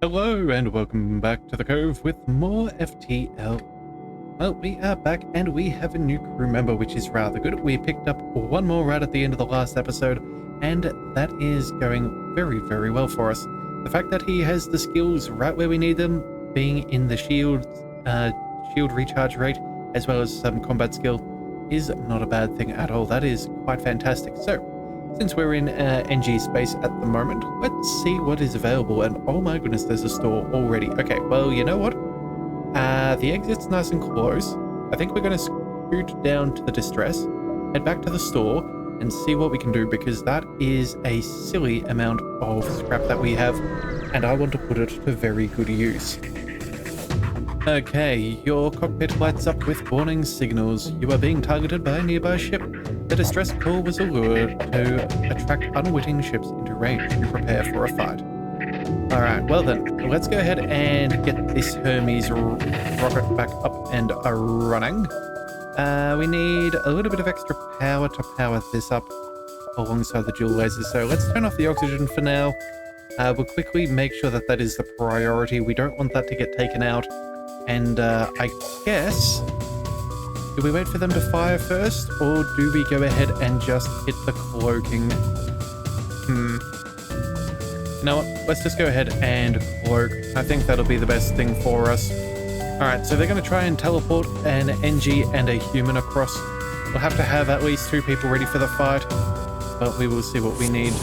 Hello and welcome back to the Cove with more FTL. Well, we are back and we have a new crew member, which is rather good. We picked up one more right at the end of the last episode, and that is going very, very well for us. The fact that he has the skills right where we need them, being in the shield recharge rate, as well as some combat skill, is not a bad thing at all. That is quite fantastic. So, since we're in NG space at the moment, let's see what is available. And oh my goodness, there's a store already. Okay, well, you know what? The exit's nice and close. I think we're going to scoot down to the distress, head back to the store, and see what we can do, because that is a silly amount of scrap that we have, and I want to put it to very good use. Okay, your cockpit lights up with warning signals. You are being targeted by a nearby ship. The distress call was a lure to attract unwitting ships into range to prepare for a fight. Alright, well then, let's go ahead and get this Hermes rocket back up and running. We need a little bit of extra power to power this up alongside the dual lasers, so let's turn off the oxygen for now. We'll quickly make sure that that is the priority. We don't want that to get taken out. And I guess, do we wait for them to fire first, or do we go ahead and just hit the cloaking? You know what? Let's just go ahead and cloak. I think that'll be the best thing for us. Alright, so they're going to try and teleport an NG and a human across. We'll have to have at least 2 people ready for the fight, but we will see what we need.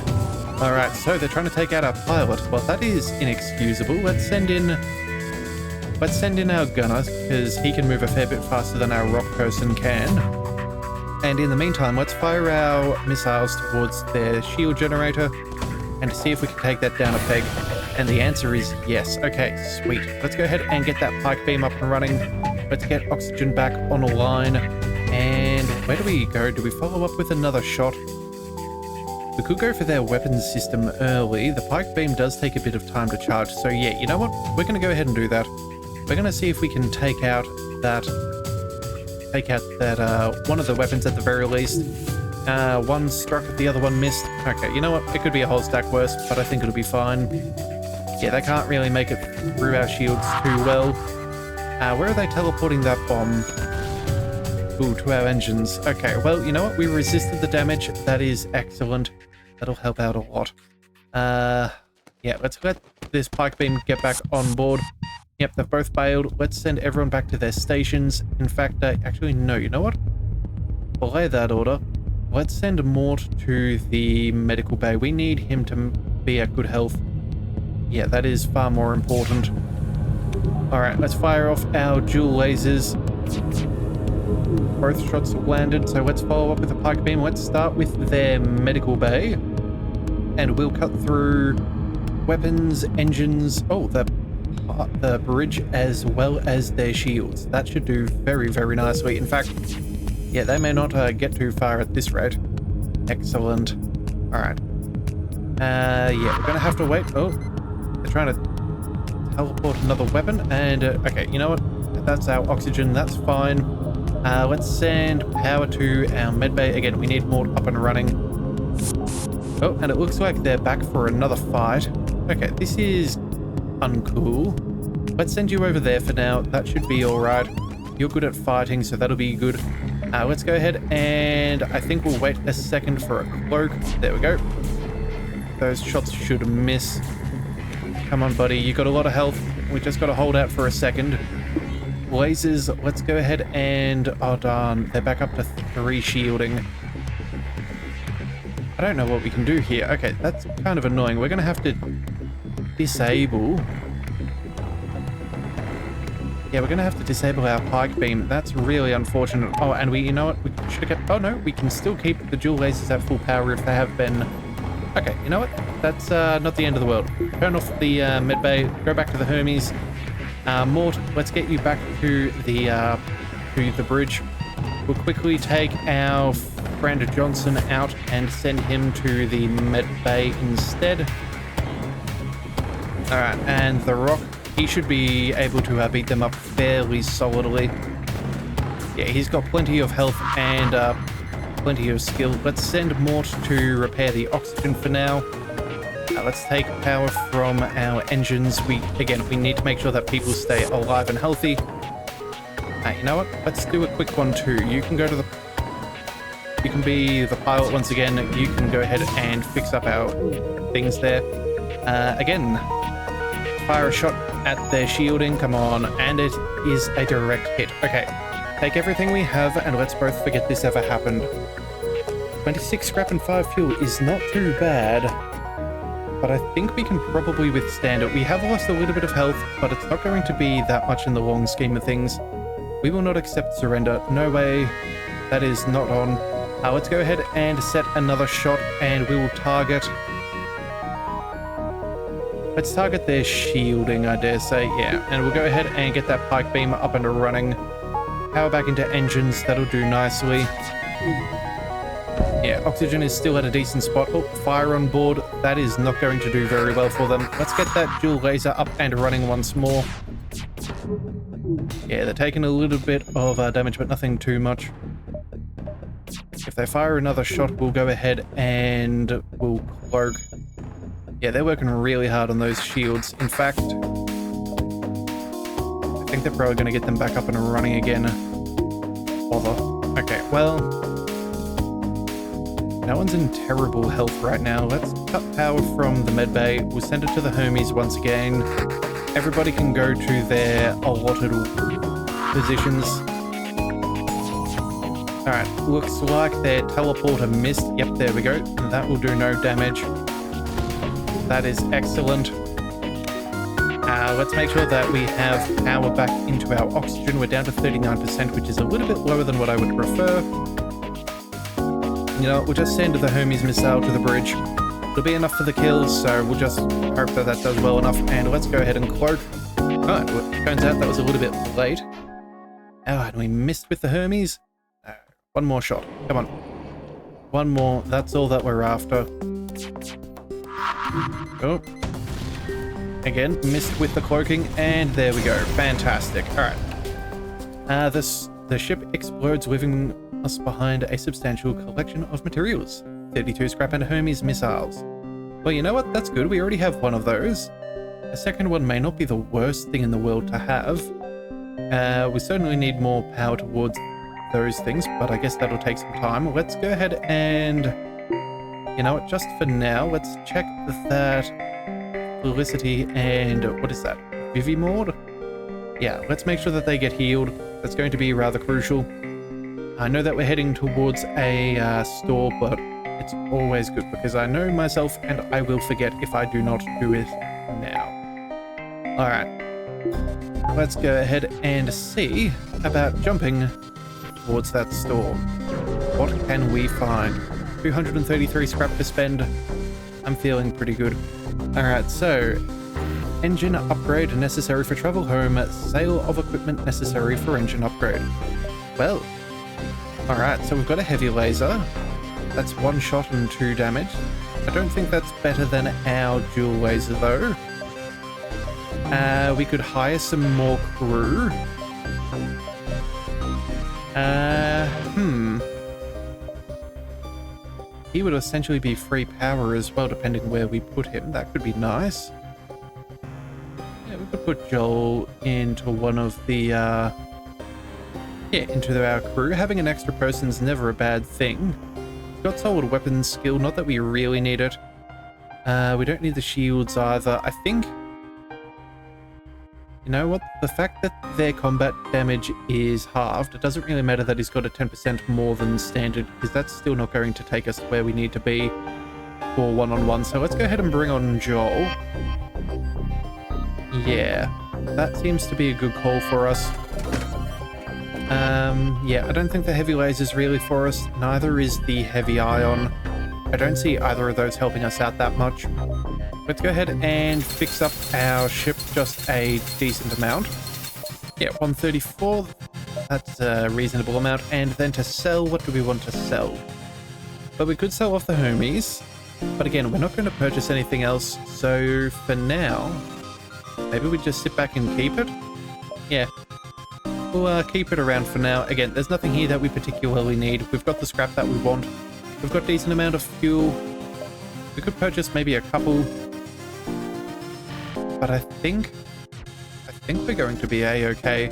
Alright, so they're trying to take out our pilot. Well, that is inexcusable. Let's send in our gunner, because he can move a fair bit faster than our rock person can. And in the meantime, let's fire our missiles towards their shield generator and see if we can take that down a peg. And the answer is yes. Okay, sweet. Let's go ahead and get that pike beam up and running. Let's get oxygen back on a line. And where do we go? Do we follow up with another shot? We could go for their weapons system early. The pike beam does take a bit of time to charge. So yeah, you know what? We're going to go ahead and do that. We're going to see if we can take out that one of the weapons at the very least. One struck, the other one missed. Okay, you know what? It could be a whole stack worse, but I think it'll be fine. Yeah, they can't really make it through our shields too well. Where are they teleporting that bomb? Ooh, to our engines. Okay, well, you know what? We resisted the damage. That is excellent. That'll help out a lot. Yeah, let's let this pike beam get back on board. Yep, they've both bailed. Let's send everyone back to their stations. In fact, actually, no, you know what? Belay that order. Let's send Mort to the medical bay. We need him to be at good health. Yeah, that is far more important. Alright, let's fire off our dual lasers. Both shots have landed, so let's follow up with a pike beam. Let's start with their medical bay. And we'll cut through weapons, engines, the bridge, as well as their shields. That should do very, very nicely. In fact, yeah, they may not get too far at this rate. Excellent. Alright. Yeah, we're gonna have to wait. Oh, they're trying to teleport another weapon. And, okay, you know what? That's our oxygen. That's fine. Let's send power to our medbay. Again, we need more up and running. Oh, and it looks like they're back for another fight. Okay, this is uncool. Let's send you over there for now. That should be alright. You're good at fighting, so that'll be good. Let's go ahead and I think we'll wait a second for a cloak. There we go. Those shots should miss. Come on, buddy. You got a lot of health. We just got to hold out for a second. Lasers, let's go ahead and... Oh, darn. They're back up to 3 shielding. I don't know what we can do here. Okay, that's kind of annoying. We're going to have to disable... Yeah, we're going to have to disable our pike beam. That's really unfortunate. Oh, and you know what? We should have kept... Oh, no, we can still keep the dual lasers at full power if they have been... Okay, you know what? That's not the end of the world. Turn off the medbay, go back to the Hermes. Mort, let's get you back to the bridge. We'll quickly take our Brandon Johnson out and send him to the medbay instead. Alright, and the Rock... He should be able to beat them up fairly solidly. Yeah, he's got plenty of health and plenty of skill. Let's send Mort to repair the oxygen for now. let's take power from our engines. We need to make sure that people stay alive and healthy. You know what? Let's do a quick one too. You can go to the... You can be the pilot once again. You can go ahead and fix up our things there. Again, fire a shot at their shielding. Come on. And it is a direct hit. Okay. Take everything we have and let's both forget this ever happened. 26 scrap and 5 fuel is not too bad. But I think we can probably withstand it. We have lost a little bit of health, but it's not going to be that much in the long scheme of things. We will not accept surrender. No way. That is not on. Let's go ahead and set another shot and we will target... Let's target their shielding, I dare say. Yeah, and we'll go ahead and get that pike beam up and running. Power back into engines. That'll do nicely. Yeah, oxygen is still at a decent spot. Oh, fire on board. That is not going to do very well for them. Let's get that dual laser up and running once more. Yeah, they're taking a little bit of damage, but nothing too much. If they fire another shot, we'll go ahead and we'll cloak. Yeah, they're working really hard on those shields. In fact, I think they're probably going to get them back up and running again. Bother. Okay, well, no one's in terrible health right now. Let's cut power from the medbay. We'll send it to the homies once again. Everybody can go to their allotted positions. Alright, looks like their teleporter missed. Yep, there we go. That will do no damage. That is excellent. Let's make sure that we have power back into our oxygen. We're down to 39%, which is a little bit lower than what I would prefer. You know, we'll just send the homies missile to the bridge. It'll be enough for the kills, so we'll just hope that that does well enough. And let's go ahead and cloak. Oh, it turns out that was a little bit late. Oh, and we missed with the homies. One more shot. Come on. One more. That's all that we're after. Oh. Again, missed with the cloaking, and there we go. Fantastic. Alright. The ship explodes, leaving us behind a substantial collection of materials. 32 scrap and homies missiles. Well, you know what? That's good. We already have one of those. A second one may not be the worst thing in the world to have. We certainly need more power towards those things, but I guess that'll take some time. Let's go ahead and... You know what? Just for now, let's check that Felicity and... What is that? Vivimord? Yeah, let's make sure that they get healed. That's going to be rather crucial. I know that we're heading towards a store, but it's always good because I know myself and I will forget if I do not do it now. Alright. Let's go ahead and see about jumping towards that store. What can we find? 233 scrap to spend. I'm feeling pretty good. Alright, so engine upgrade necessary for travel home. Sale of equipment necessary for engine upgrade. Well, alright, so we've got a heavy laser. That's 1 shot and 2 damage. I don't think that's better than our dual laser though. We could hire some more crew. He would essentially be free power as well, depending where we put him. That could be nice. Yeah, we could put Joel into one of the, into our crew. Having an extra person's never a bad thing. We've got solid weapons skill, not that we really need it. We don't need the shields either. I think... You know what? The fact that their combat damage is halved, it doesn't really matter that he's got a 10% more than standard, because that's still not going to take us where we need to be for one-on-one. So let's go ahead and bring on Joel. Yeah, that seems to be a good call for us. Yeah, I don't think the heavy laser is really for us. Neither is the heavy ion. I don't see either of those helping us out that much. Let's go ahead and fix up our ship just a decent amount. Yeah, 134. That's a reasonable amount. And then to sell, what do we want to sell? But we could sell off the homies. But again, we're not going to purchase anything else. So for now, maybe we just sit back and keep it. Yeah, we'll keep it around for now. Again, there's nothing here that we particularly need. We've got the scrap that we want. We've got a decent amount of fuel. We could purchase maybe a couple but I think we're going to be a-okay.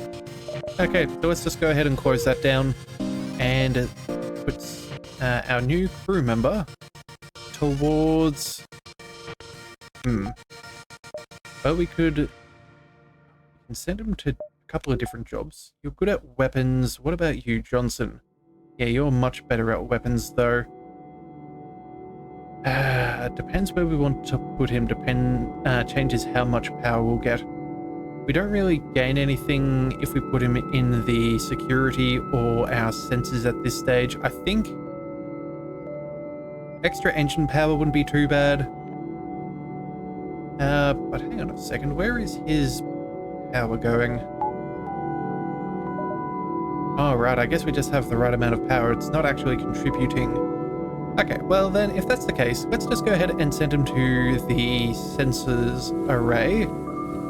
Okay, so let's just go ahead and close that down and put our new crew member towards... Well, we can send him to a couple of different jobs. You're good at weapons. What about you, Johnson? Yeah, you're much better at weapons, though. Depends where we want to put him. Changes how much power we'll get. We don't really gain anything if we put him in the security or our sensors at this stage. I think extra engine power wouldn't be too bad. But hang on a second. Where is his power going? Oh, right. I guess we just have the right amount of power. It's not actually contributing. Okay, well then, if that's the case, let's just go ahead and send him to the sensors array,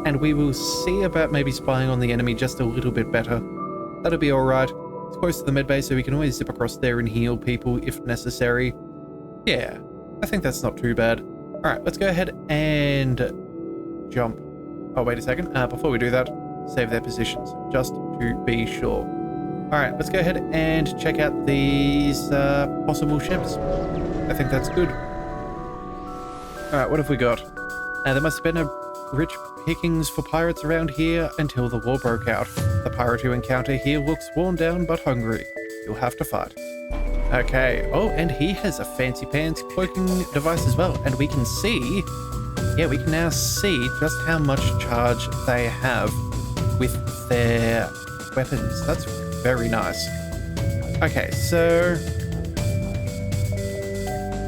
and we will see about maybe spying on the enemy just a little bit better. That'll be alright. It's close to the medbay, so we can always zip across there and heal people if necessary. Yeah, I think that's not too bad. Alright, let's go ahead and jump. Oh, wait a second. Before we do that, save their positions, just to be sure. Alright, let's go ahead and check out these possible ships. I think that's good. Alright, what have we got? There must have been a rich pickings for pirates around here until the war broke out. The pirate you encounter here looks worn down but hungry. You'll have to fight. Okay, oh, and he has a fancy pants cloaking device as well, and we can see... Yeah, we can now see just how much charge they have with their weapons. That's very nice. Okay, so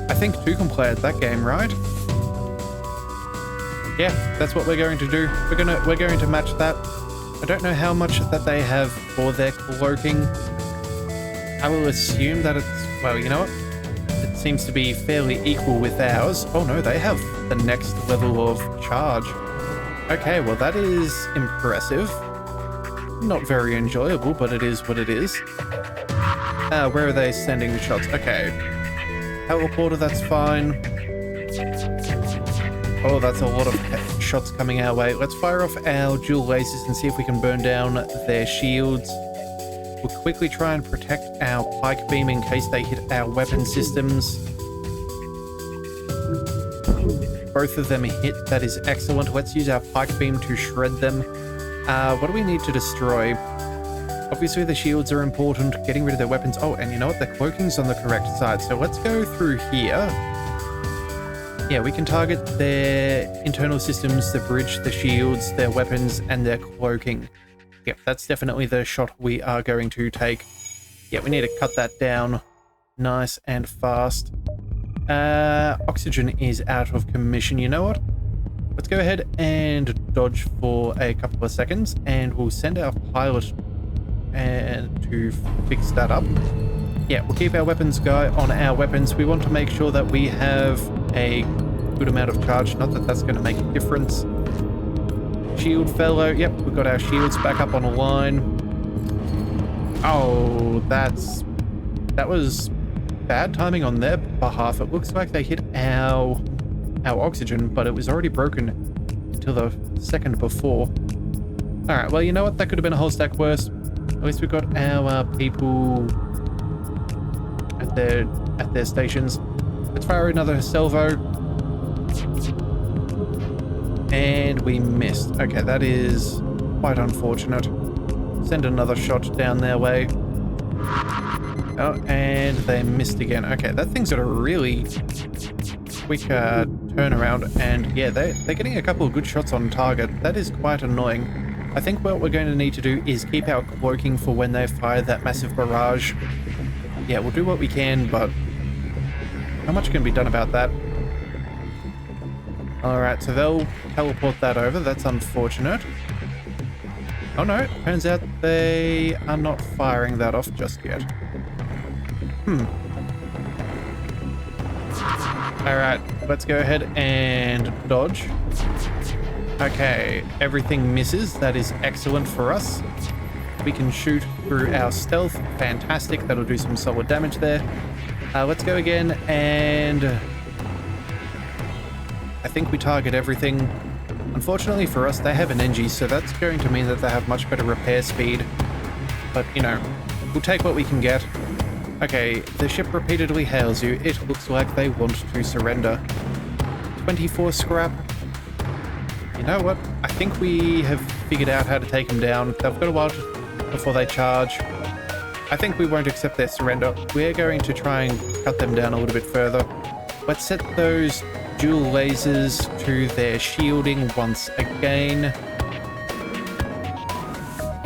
I think two can play at that game, right? Yeah, that's what we're going to do. We're going to match that. I don't know how much that they have for their cloaking. I will assume that it's, well, you know what? It seems to be fairly equal with ours. Oh no, they have the next level of charge. Okay, well that is impressive. Not very enjoyable, but it is what it is. Where are they sending the shots? Okay. Teleporter, that's fine. Oh, that's a lot of shots coming our way. Let's fire off our dual lasers and see if we can burn down their shields. We'll quickly try and protect our pike beam in case they hit our weapon systems. Both of them hit. That is excellent. Let's use our pike beam to shred them. What do we need to destroy? Obviously the shields are important, getting rid of their weapons. Oh, and you know what? The cloaking's on the correct side. So let's go through here. Yeah, we can target their internal systems, the bridge, the shields, their weapons, and their cloaking. Yep, that's definitely the shot we are going to take. Yeah, we need to cut that down nice and fast. Oxygen is out of commission. You know what? Let's go ahead and dodge for a couple of seconds, and we'll send our pilot to fix that up. Yeah, we'll keep our weapons guy on our weapons. We want to make sure that we have a good amount of charge. Not that that's going to make a difference. Shield fellow. Yep, we've got our shields back up on a line. Oh, that was bad timing on their behalf. It looks like they hit our oxygen, but it was already broken until the second before. Alright, well, you know what? That could have been a whole stack worse. At least we've got our people at their stations. Let's fire another salvo. And we missed. Okay, that is quite unfortunate. Send another shot down their way. Oh, and they missed again. Okay, that thing's got a really quick turnaround, and yeah, they're getting a couple of good shots on target. That is quite annoying. I think what we're going to need to do is keep our cloaking for when they fire that massive barrage. Yeah, we'll do what we can, but how much can be done about that? Alright, so they'll teleport that over. That's unfortunate. Oh no, turns out they are not firing that off just yet. Alright, let's go ahead and dodge. Okay, everything misses. That is excellent for us. We can shoot through our stealth. Fantastic. That'll do some solid damage there. Let's go again, and I think we target everything. Unfortunately for us, they have an NG, so that's going to mean that they have much better repair speed. But, you know, we'll take what we can get. Okay, the ship repeatedly hails you. It looks like they want to surrender. 24 scrap. You know what? I think we have figured out how to take them down. They've got a while before they charge. I think we won't accept their surrender. We're going to try and cut them down a little bit further. Let's set those dual lasers to their shielding once again.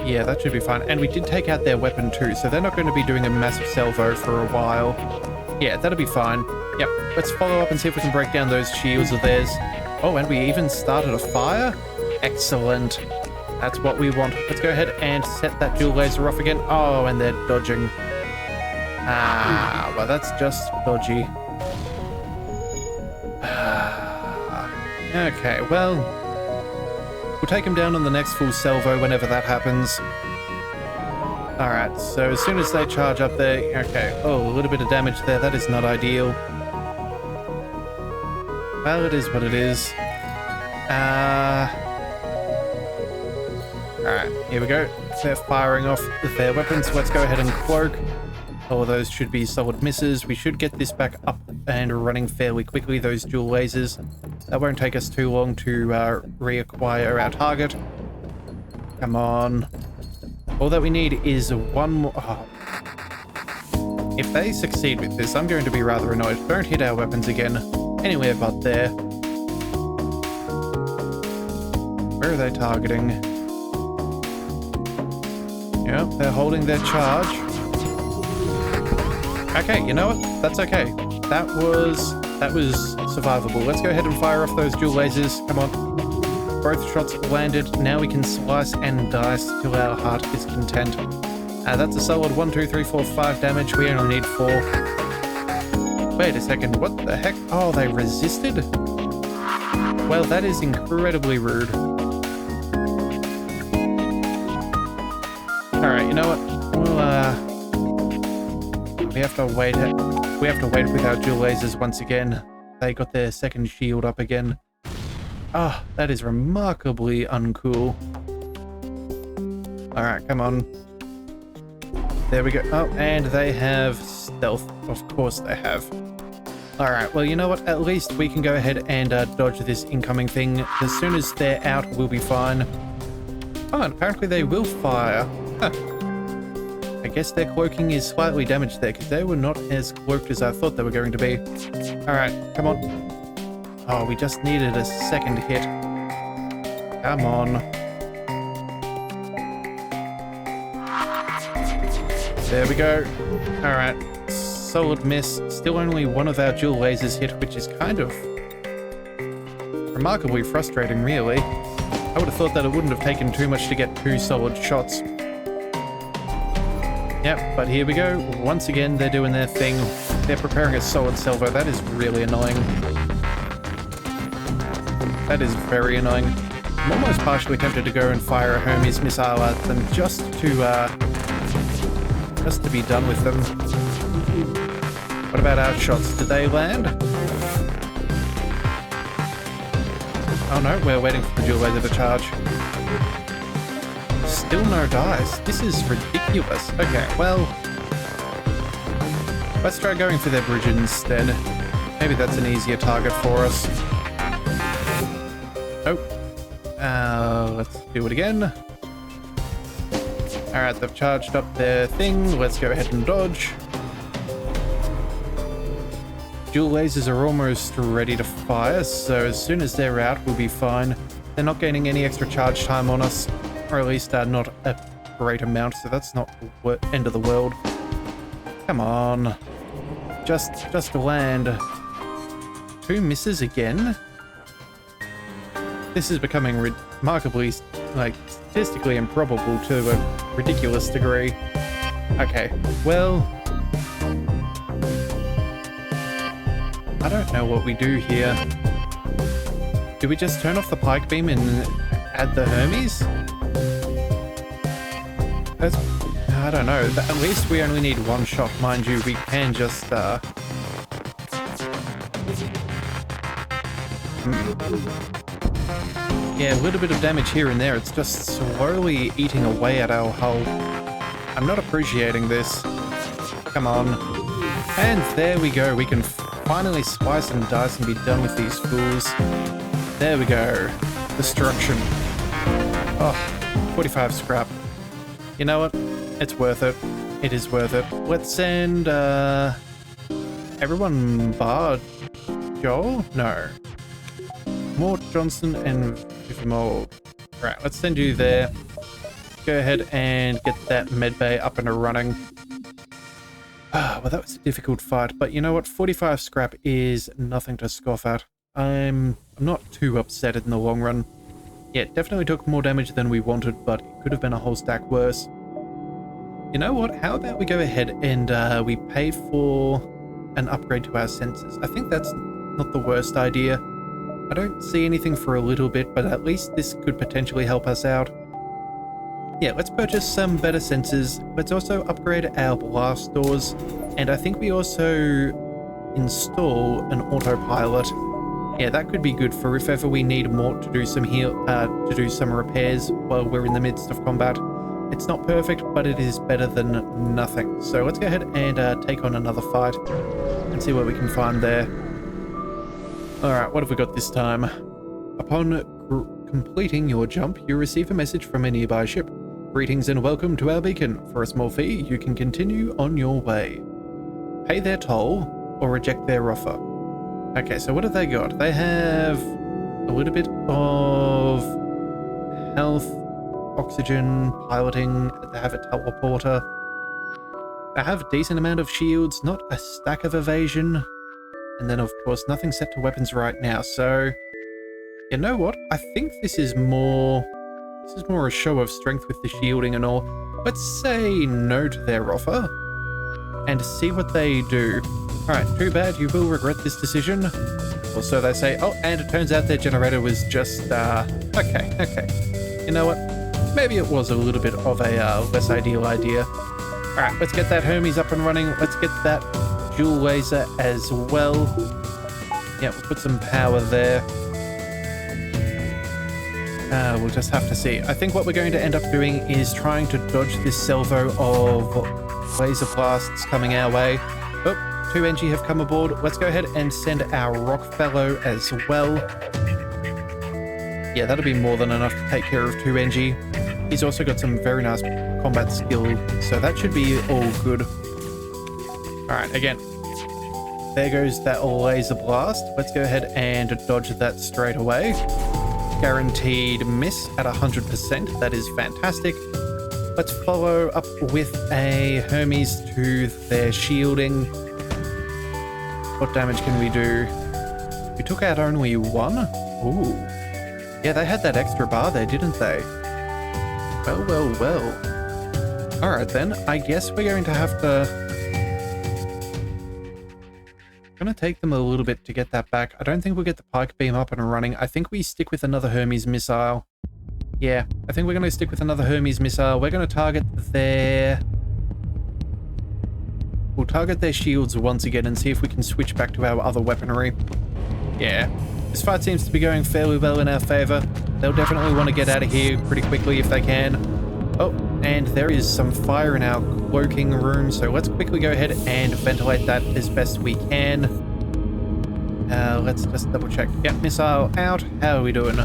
Yeah, that should be fine. And we did take out their weapon too, so they're not going to be doing a massive salvo for a while. Yeah, that'll be fine. Yep, let's follow up and see if we can break down those shields of theirs. Oh, and we even started a fire? Excellent. That's what we want. Let's go ahead and set that dual laser off again. Oh, and they're dodging. Ah, well, that's just dodgy. Okay, well, we'll take them down on the next full salvo whenever that happens. Alright, so as soon as they charge up there... Okay, oh, a little bit of damage there. That is not ideal. Well, it is what it is. Alright, here we go. They're firing off their weapons. Let's go ahead and cloak. Oh, those should be solid misses. We should get this back up and running fairly quickly, those dual lasers. That won't take us too long to reacquire our target. Come on. All that we need is one more... Oh. If they succeed with this, I'm going to be rather annoyed. Don't hit our weapons again. Anywhere but there. Where are they targeting? Yep, they're holding their charge. Okay, you know what? That's okay. That was survivable. Let's go ahead and fire off those dual lasers. Come on. Both shots landed. Now we can slice and dice till our heart is content. That's a solid 1, 2, 3, 4, 5 damage. We only need 4. Wait a second. What the heck? Oh, they resisted? Well, that is incredibly rude. Alright, you know what? We have to wait with our dual lasers once again. They got their second shield up again. Ah, that is remarkably uncool. Alright, come on. There we go. Oh, and they have stealth. Of course they have. Alright, well, you know what? At least we can go ahead and dodge this incoming thing. As soon as they're out, we'll be fine. Oh, and apparently they will fire. Huh. I guess their cloaking is slightly damaged there, because they were not as cloaked as I thought they were going to be. Alright, come on. Oh, we just needed a second hit. Come on. There we go. Alright, solid miss. Still only one of our dual lasers hit, which is kind of remarkably frustrating, really. I would have thought that it wouldn't have taken too much to get 2 solid shots. Yep, but here we go. Once again, they're doing their thing. They're preparing a solid salvo. That is really annoying. That is very annoying. I'm almost partially tempted to go and fire a Hermes missile at them just to be done with them. What about our shots? Did they land? Oh no, we're waiting for the dual laser to charge. Still no dice. This is ridiculous. Okay, well, let's try going for their bridge instead. Maybe that's an easier target for us. Oh. Let's do it again. Alright, they've charged up their thing. Let's go ahead and dodge. Dual lasers are almost ready to fire, so as soon as they're out, we'll be fine. They're not gaining any extra charge time on us. Or at least not a great amount, so that's not the end of the world. Come on. Just land. 2 misses again? This is becoming remarkably, statistically improbable to a ridiculous degree. Okay, well... I don't know what we do here. Do we just turn off the pike beam and add the Hermes? I don't know. At least we only need 1 shot, mind you. We can just, Yeah, a little bit of damage here and there. It's just slowly eating away at our hull. I'm not appreciating this. Come on. And there we go. We can finally slice and dice and be done with these fools. There we go. Destruction. Oh, 45 scrap. You know what? It's worth it. It is worth it. Let's send, everyone bar Joel? No. Mort, Johnson, and Vivimol. Right, let's send you there. Go ahead and get that medbay up and running. Well, that was a difficult fight, but you know what? 45 scrap is nothing to scoff at. I'm not too upset in the long run. Yeah, it definitely took more damage than we wanted, but it could have been a whole stack worse. You know what? How about we go ahead and we pay for an upgrade to our sensors? I think that's not the worst idea. I don't see anything for a little bit, but at least this could potentially help us out. Yeah, let's purchase some better sensors. Let's also upgrade our blast doors, and I think we also install an autopilot. Yeah, that could be good for if ever we need Mort to do some repairs while we're in the midst of combat. It's not perfect, but it is better than nothing. So let's go ahead and take on another fight and see what we can find there. Alright, what have we got this time? Upon completing your jump, you receive a message from a nearby ship. Greetings and welcome to our beacon. For a small fee, you can continue on your way. Pay their toll or reject their offer. Okay, so what have they got? They have a little bit of health, oxygen, piloting. They have a teleporter. They have a decent amount of shields, not a stack of evasion. And then, of course, nothing set to weapons right now. So, you know what? I think this is more a show of strength with the shielding and all. Let's say no to their offer and see what they do. Alright, too bad, you will regret this decision. Or so they say. Oh, and it turns out their generator was just, okay. You know what? Maybe it was a little bit of a less ideal idea. Alright, let's get that Hermes up and running. Let's get that dual laser as well. Yeah, we'll put some power there. We'll just have to see. I think what we're going to end up doing is trying to dodge this salvo of laser blasts coming our way. Oh, 2 NG have come aboard. Let's go ahead and send our rock fellow as well. Yeah, that'll be more than enough to take care of 2 NG. He's also got some very nice combat skill, so that should be all good. Alright, again, there goes that laser blast. Let's go ahead and dodge that straight away. Guaranteed miss at 100%. That is fantastic. Let's follow up with a Hermes to their shielding. What damage can we do? We took out only 1. Ooh. Yeah, they had that extra bar there, didn't they? Well. Alright then, I guess we're going to have to... Gonna take them a little bit to get that back. I don't think we'll get the pike beam up and running. I think we stick with another Hermes missile. Yeah, I think we're gonna stick with another Hermes missile. We're gonna target their... We'll target their shields once again and see if we can switch back to our other weaponry. Yeah, this fight seems to be going fairly well in our favor. They'll definitely want to get out of here pretty quickly if they can. Oh, and there is some fire in our cloaking room, so let's quickly go ahead and ventilate that as best we can. Let's just double check. Yep, missile out. How are we doing?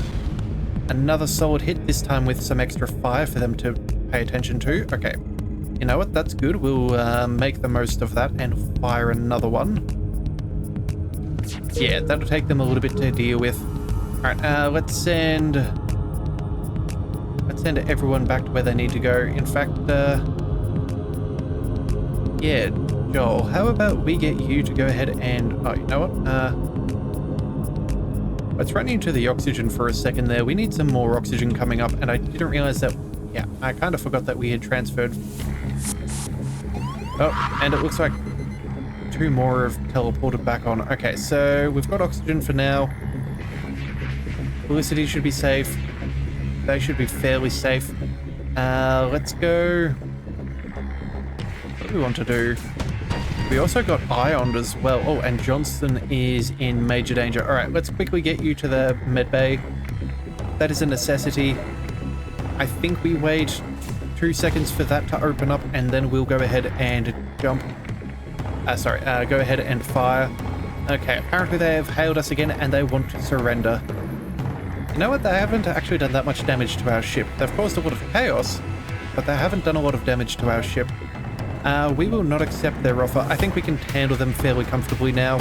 Another solid hit, this time with some extra fire for them to pay attention to. Okay, you know what? That's good. We'll make the most of that and fire another one. Yeah, that'll take them a little bit to deal with. Alright, let's send everyone back to where they need to go. In fact, yeah, Joel, how about we get you to go ahead and... Oh, you know what? Let's run into the oxygen for a second there. We need some more oxygen coming up, and I didn't realize that... Yeah, I kind of forgot that we had transferred. Oh, and it looks like 2 more have teleported back on. Okay, so we've got oxygen for now. Felicity should be safe. They should be fairly safe. Let's go... What do we want to do? We also got Ioned as well. Oh, and Johnston is in major danger. Alright, let's quickly get you to the medbay. That is a necessity. I think we wait 2 seconds for that to open up, and then we'll go ahead and jump. Go ahead and fire. Okay, apparently they have hailed us again, and they want to surrender. You know what? They haven't actually done that much damage to our ship. They've caused a lot of chaos, but they haven't done a lot of damage to our ship. We will not accept their offer. I think we can handle them fairly comfortably now.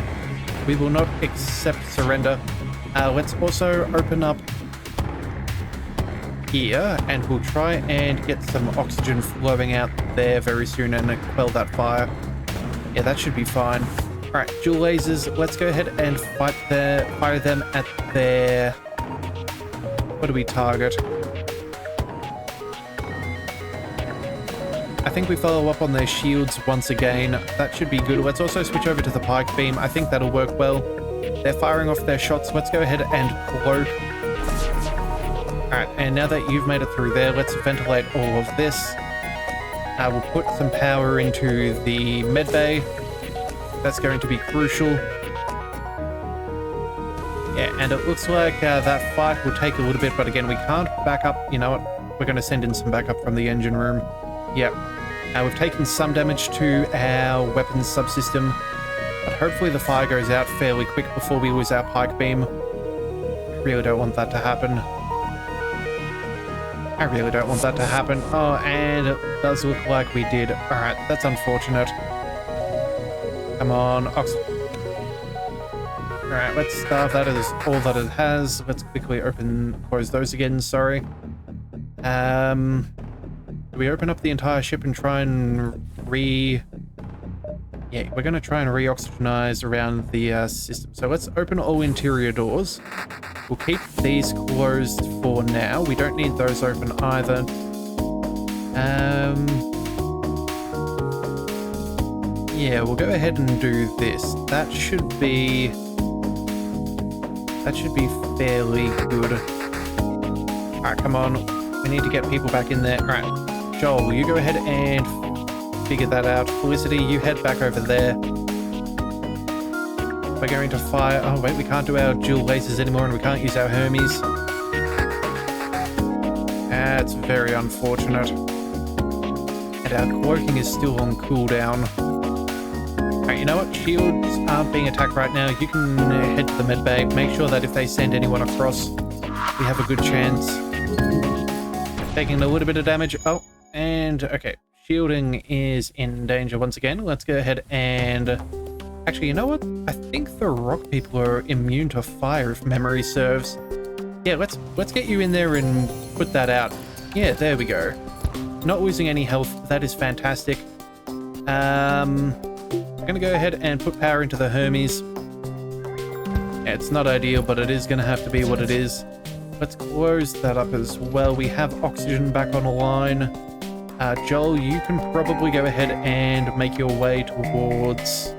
We will not accept surrender. Let's also open up here, and we'll try and get some oxygen flowing out there very soon and quell that fire. Yeah, that should be fine. Alright, dual lasers. Let's go ahead and fire them at their... What do we target? I think we follow up on their shields once again. That should be good. Let's also switch over to the pike beam. I think that'll work well. They're firing off their shots. Let's go ahead and cloak. Alright, and now that you've made it through there, let's ventilate all of this. We'll put some power into the med bay. That's going to be crucial. Yeah, and it looks like that fight will take a little bit, but again, we can't back up. You know what? We're going to send in some backup from the engine room. Yep. We've taken some damage to our weapons subsystem, but hopefully the fire goes out fairly quick before we lose our pike beam. I really don't want that to happen. I really don't want that to happen. Oh, and it does look like we did. Alright, that's unfortunate. Come on, Alright, let's starve that as all that it has. Let's quickly close those again, sorry. Do we open up the entire ship and try and Yeah, we're going to try and re-oxygenize around the system. So let's open all interior doors. We'll keep these closed for now. We don't need those open either. Yeah, we'll go ahead and do this. That should be fairly good. Alright, come on. We need to get people back in there. Alright, Joel, will you go ahead and figure that out? Felicity, you head back over there. We're going to fire... Oh, wait, we can't do our dual lasers anymore, and we can't use our Hermes. That's very unfortunate. And our cloaking is still on cooldown. Alright, you know what? Shields aren't being attacked right now. You can head to the med bay. Make sure that if they send anyone across, we have a good chance. Taking a little bit of damage. Oh, and okay. Shielding is in danger once again. Let's go ahead and... Actually, you know what? I think the rock people are immune to fire, if memory serves. Yeah, let's get you in there and put that out. Yeah, there we go. Not losing any health. That is fantastic. I'm gonna go ahead and put power into the Hermes. Yeah, it's not ideal, but it is gonna have to be what it is. Let's close that up as well. We have oxygen back on the line. Joel, you can probably go ahead and make your way towards...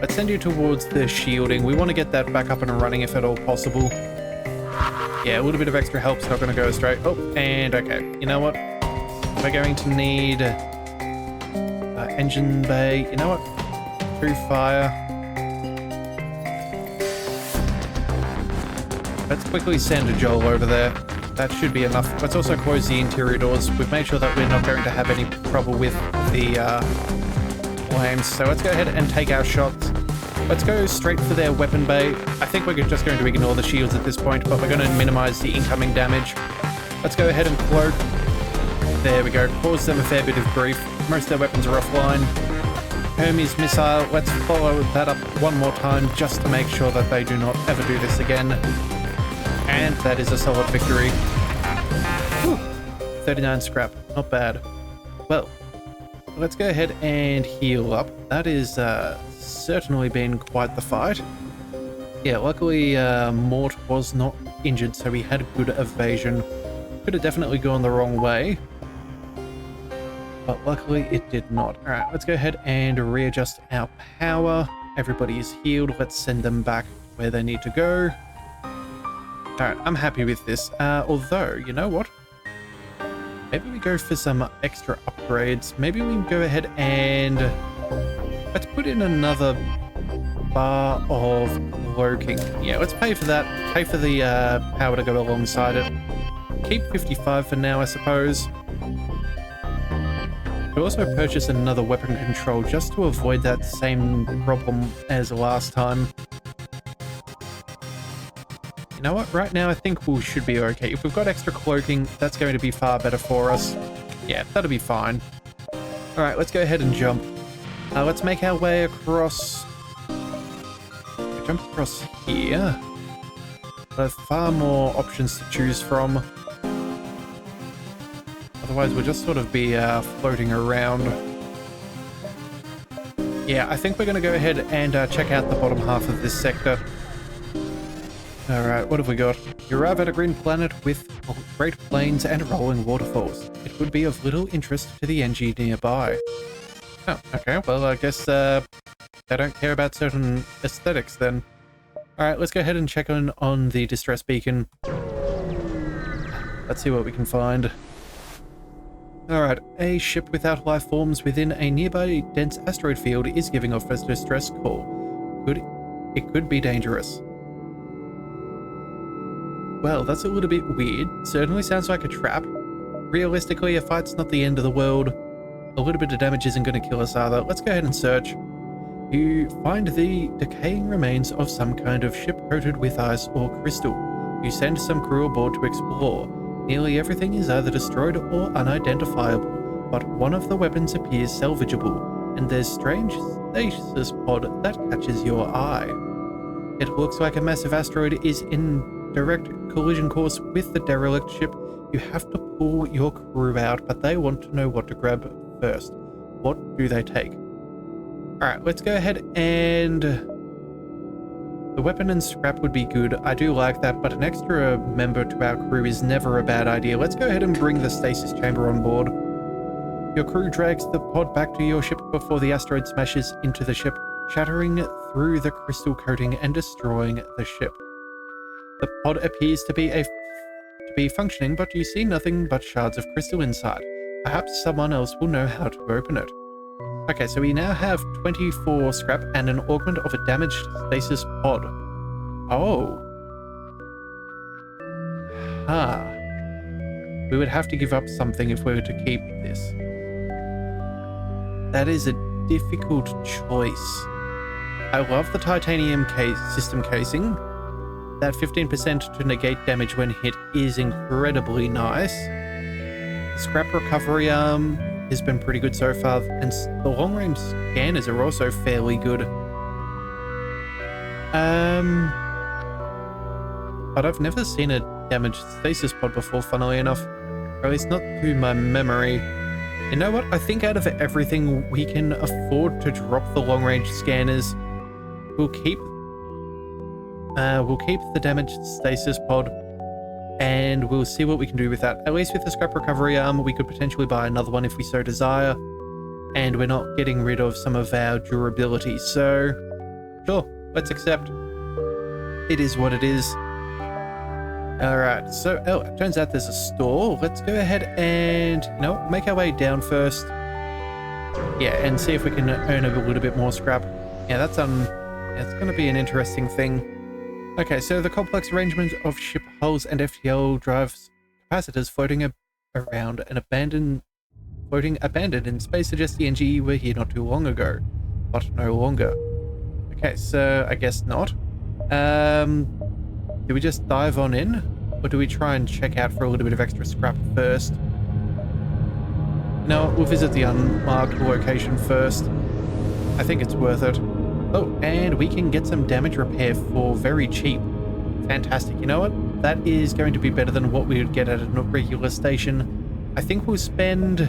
Let's send you towards the shielding. We want to get that back up and running if at all possible. Yeah, a little bit of extra help's not going to go straight. Oh, and okay. You know what? We're going to need engine bay. You know what? Through fire. Let's quickly send a Joel over there. That should be enough. Let's also close the interior doors. We've made sure that we're not going to have any trouble with the flames. So let's go ahead and take our shots. Let's go straight for their weapon bay. I think we're just going to ignore the shields at this point, but we're going to minimize the incoming damage. Let's go ahead and cloak. There we go. Cause them a fair bit of grief. Most of their weapons are offline. Hermes missile. Let's follow that up one more time just to make sure that they do not ever do this again. And that is a solid victory. Whew. 39 scrap. Not bad. Well, let's go ahead and heal up. That is certainly been quite the fight. Yeah, luckily Mort was not injured, so he had good evasion. Could have definitely gone the wrong way, but luckily it did not. Alright, let's go ahead and readjust our power. Everybody is healed. Let's send them back where they need to go. Alright, I'm happy with this. Although, you know what? Maybe we go for some extra upgrades. Maybe we can go ahead and let's put in another bar of cloaking. Yeah, let's pay for that. Pay for the power to go alongside it. Keep 55 for now, I suppose. We'll also purchase another weapon control just to avoid that same problem as last time. You know what? Right now, I think we should be okay. If we've got extra cloaking, that's going to be far better for us. Yeah, that'll be fine. All right, let's go ahead and jump. Let's make our way across. Jump across here. There's far more options to choose from. Otherwise, we'll just sort of be floating around. Yeah, I think we're going to go ahead and check out the bottom half of this sector. Alright, what have we got? You arrive at a green planet with great plains and rolling waterfalls. It would be of little interest to the NG nearby. Oh, okay, well I guess they don't care about certain aesthetics then. Alright, let's go ahead and check on the distress beacon. Let's see what we can find. Alright, a ship without life forms within a nearby dense asteroid field is giving off a distress call. It could be dangerous. Well, that's a little bit weird. Certainly sounds like a trap. Realistically, a fight's not the end of the world. A little bit of damage isn't going to kill us either. Let's go ahead and search. You find the decaying remains of some kind of ship coated with ice or crystal. You send some crew aboard to explore. Nearly everything is either destroyed or unidentifiable, but one of the weapons appears salvageable, and there's strange stasis pod that catches your eye. It looks like a massive asteroid is in direct collision course with the derelict ship. You have to pull your crew out, but they want to know what to grab first. What do they take? Alright, let's go ahead and... The weapon and scrap would be good. I do like that, but an extra member to our crew is never a bad idea. Let's go ahead and bring the stasis chamber on board. Your crew drags the pod back to your ship before the asteroid smashes into the ship, shattering through the crystal coating and destroying the ship. The pod appears to be functioning, but you see nothing but shards of crystal inside. Perhaps someone else will know how to open it. Okay, so we now have 24 scrap and an augment of a damaged stasis pod. Oh. We would have to give up something if we were to keep this. That is a difficult choice. I love the titanium system casing. That 15% to negate damage when hit is incredibly nice. Scrap recovery has been pretty good so far, and the long-range scanners are also fairly good. But I've never seen a damaged stasis pod before, funnily enough. Or at least not to my memory. You know what? I think out of everything we can afford to drop the long-range scanners. We'll keep the damaged stasis pod, and we'll see what we can do with that. At least with the scrap recovery we could potentially buy another one if we so desire, and we're not getting rid of some of our durability, so sure, let's accept. It is what it is. Alright, so it turns out there's a store. Let's go ahead and make our way down first. Yeah, and see if we can earn a little bit more scrap. Yeah, that's it's gonna be an interesting thing. Okay, so the complex arrangement of ship hulls and FTL drives capacitors floating around and abandoned in space suggests the NG were here not too long ago, but no longer. Okay, so I guess not. Do we just dive on in, or do we try and check out for a little bit of extra scrap first? No, we'll visit the unmarked location first. I think it's worth it. Oh, and we can get some damage repair for very cheap. Fantastic. You know what? That is going to be better than what we would get at a regular station. I think we'll spend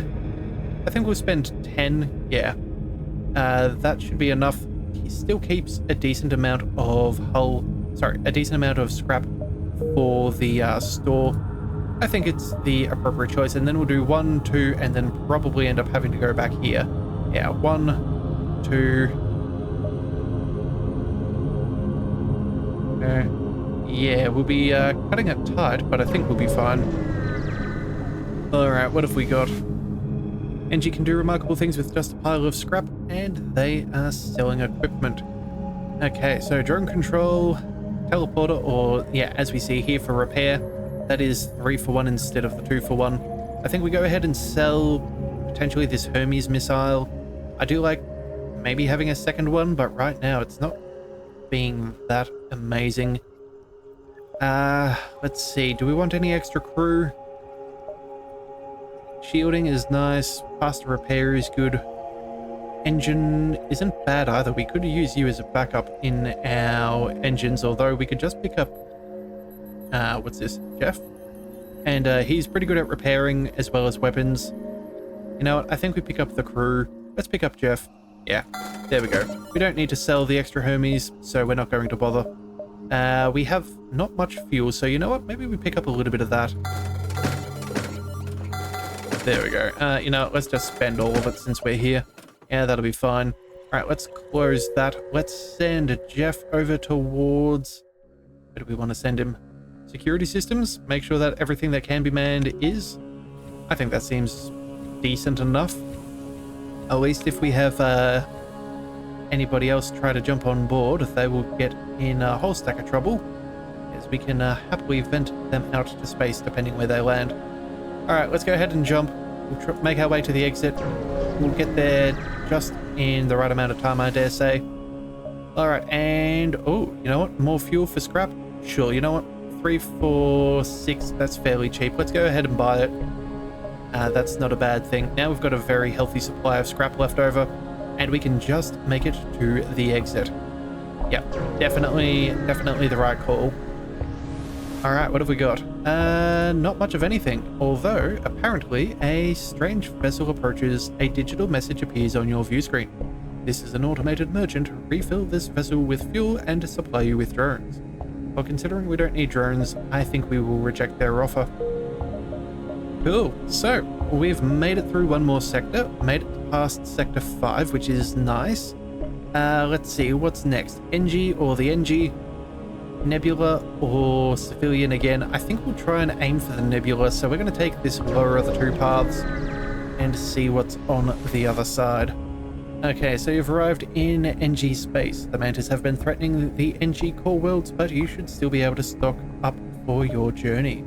10. Yeah. That should be enough. He still keeps a decent amount of scrap for the store. I think it's the appropriate choice, and then we'll do 1, 2, and then probably end up having to go back here. Yeah, 1, 2. Yeah, we'll be cutting it tight, but I think we'll be fine. Alright, what have we got? NG can do remarkable things with just a pile of scrap, and they are selling equipment. Okay, so drone control, teleporter, or yeah, as we see here for repair, that is 3 for 1 instead of the 2 for 1. I think we go ahead and sell potentially this Hermes missile. I do like maybe having a second one, but right now it's not being that amazing. Let's see, do we want any extra crew? Shielding is nice, faster repair is good. Engine isn't bad either. We could use you as a backup in our engines, although we could just pick up what's this, Jeff? And he's pretty good at repairing as well as weapons. You know what, I think we pick up the crew. Let's pick up Jeff. Yeah, there we go. We don't need to sell the extra Hermes, so we're not going to bother. We have not much fuel, so you know what, maybe we pick up a little bit of that. There we go. You know, let's just spend all of it since we're here. Yeah, that'll be fine. All right, let's close that. Let's send Jeff over towards... Where do we want to send him? Security systems? Make sure that everything that can be manned is. I think that seems decent enough. At least if we have anybody else try to jump on board, they will get in a whole stack of trouble, as we can happily vent them out to space depending where they land. All right, let's go ahead and jump. We'll make our way to the exit. We'll get there just in the right amount of time, I dare say. All right, and oh, you know what? More fuel for scrap? Sure, you know what? 3, 4, 6, that's fairly cheap. Let's go ahead and buy it. That's not a bad thing. Now we've got a very healthy supply of scrap left over, and we can just make it to the exit. Yep, definitely the right call. All right, what have we got? Not much of anything, although apparently a strange vessel approaches. A digital message appears on your view screen. This is an automated merchant. Refill this vessel with fuel and supply you with drones. Well, considering we don't need drones, I think we will reject their offer. Cool, so we've made it through one more sector, made it past sector 5, which is nice. Let's see, what's next? NG or the NG? Nebula or civilian again? I think we'll try and aim for the Nebula, so we're going to take this lower of the two paths and see what's on the other side. Okay, so you've arrived in NG space. The Mantis have been threatening the NG core worlds, but you should still be able to stock up for your journey.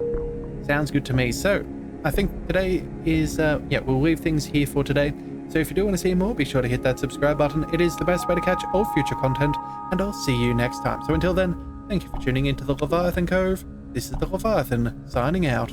Sounds good to me. So I think today is, yeah, we'll leave things here for today. So if you do want to see more, be sure to hit that subscribe button. It is the best way to catch all future content, and I'll see you next time. So until then, thank you for tuning into the Leviathan Cove. This is the Leviathan, signing out.